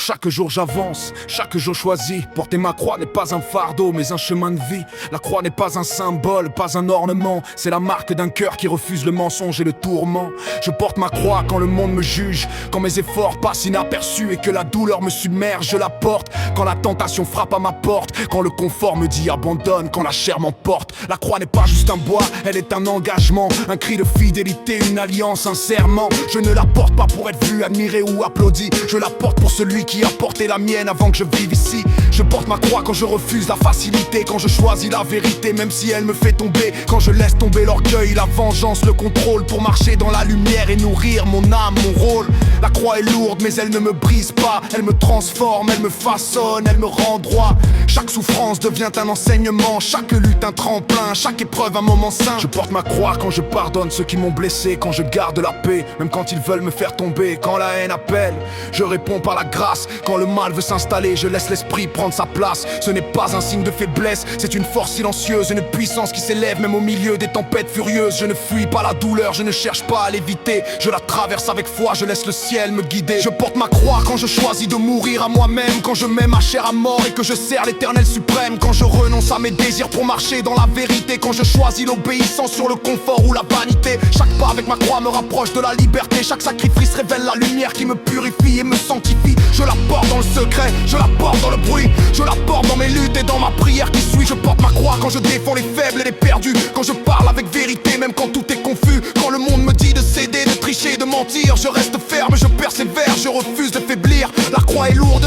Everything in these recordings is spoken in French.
chaque jour j'avance, chaque jour choisi. Porter ma croix n'est pas un fardeau mais un chemin de vie. La croix n'est pas un symbole, pas un ornement. C'est la marque d'un cœur qui refuse le mensonge et le tourment. Je porte ma croix quand le monde me juge, quand mes efforts passent inaperçus et que la douleur me submerge. Je la porte quand la tentation frappe à ma porte, quand le confort me dit abandonne, quand la chair m'emporte. La croix n'est pas juste un bois, elle est un engagement, un cri de fidélité, une alliance, un serment. Je ne la porte pas pour être vu, admiré ou applaudi. Je la porte pour celui qui a porté la mienne avant que je vive ici. Je porte ma croix quand je refuse la facilité, quand je choisis la vérité même si elle me fait tomber, quand je laisse tomber l'orgueil, la vengeance, le contrôle, pour marcher dans la lumière et nourrir mon âme, mon rôle. La croix est lourde mais elle ne me brise pas, elle me transforme, elle me façonne, elle me rend droit. Chaque souffrance devient un enseignement, chaque lutte un tremplin, chaque épreuve un moment saint. Je porte ma croix quand je pardonne ceux qui m'ont blessé, quand je garde la paix, même quand ils veulent me faire tomber. Quand la haine appelle, je réponds par la grâce. Quand le mal veut s'installer, je laisse l'esprit prendre sa place. Ce n'est pas un signe de faiblesse, c'est une force silencieuse, une puissance qui s'élève même au milieu des tempêtes furieuses. Je ne fuis pas la douleur, je ne cherche pas à l'éviter, je la traverse avec foi, je laisse le ciel me guider. Je porte ma croix quand je choisis de mourir à moi-même, quand je mets ma chair à mort et que je sers l'éternel suprême, quand je renonce à mes désirs pour marcher dans la vérité, quand je choisis l'obéissance sur le confort ou la vanité. Chaque pas avec ma croix me rapproche de la liberté, chaque sacrifice révèle la lumière qui me purifie et me sanctifie. Je la porte dans le secret, je la porte dans le bruit, je la porte dans mes luttes et dans ma prière qui suit. Je porte ma croix quand je défends les faibles et les perdus, quand je parle avec vérité même quand tout est confus, quand le monde me dit de céder, de tricher, de mentir. Je reste ferme, je persévère, je refuse de faiblir. La croix est lourde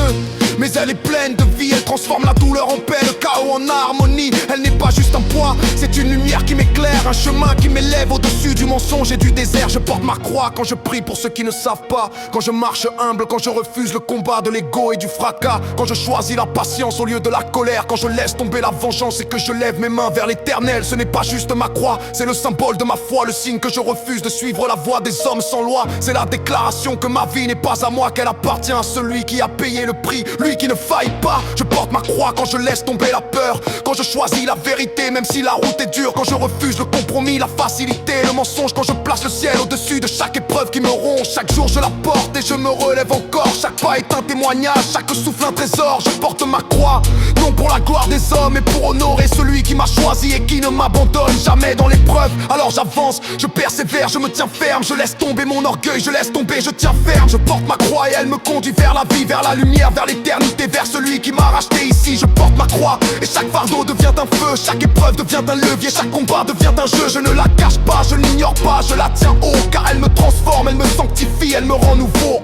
mais elle est pleine de vie, elle transforme la douleur en paix, le chaos en harmonie. Elle n'est pas juste un poids, c'est une lumière qui m'éclaire, un chemin qui m'élève au-dessus du mensonge et du désert. Je porte ma croix quand je prie pour ceux qui ne savent pas, quand je marche humble, quand je refuse le combat de l'ego et du fracas, quand je choisis la patience au lieu de la colère, quand je laisse tomber la vengeance et que je lève mes mains vers l'éternel. Ce n'est pas juste ma croix, c'est le symbole de ma foi, le signe que je refuse de suivre la voie des hommes sans loi. C'est la déclaration que ma vie n'est pas à moi, qu'elle appartient à celui qui a payé le prix, lui qui ne faille pas. Je porte ma croix quand je laisse tomber la peur, quand je choisis la vérité même si la route est dure, quand je refuse le compromis, la facilité, le mensonge, quand je place le ciel au-dessus de chaque épreuve qui me ronge. Chaque jour je la porte et je me relève encore, chaque pas est un témoignage, chaque souffle un trésor. Je porte ma croix, non pour la gloire des hommes mais pour honorer celui qui m'a choisi et qui ne m'abandonne jamais dans l'épreuve. Alors j'avance, je persévère, je me tiens ferme, je laisse tomber mon orgueil, je laisse tomber, je tiens ferme. Je porte ma croix et elle me conduit vers la vie, vers la lumière, vers l'éternité, vers celui qui m'a racheté ici. Je porte ma croix et chaque fardeau devient un feu, chaque épreuve devient un levier, chaque combat devient un jeu. Je ne la cache pas, je l'ignore pas, je la tiens haut, car elle me transforme, elle me sanctifie, elle me rend nouveau.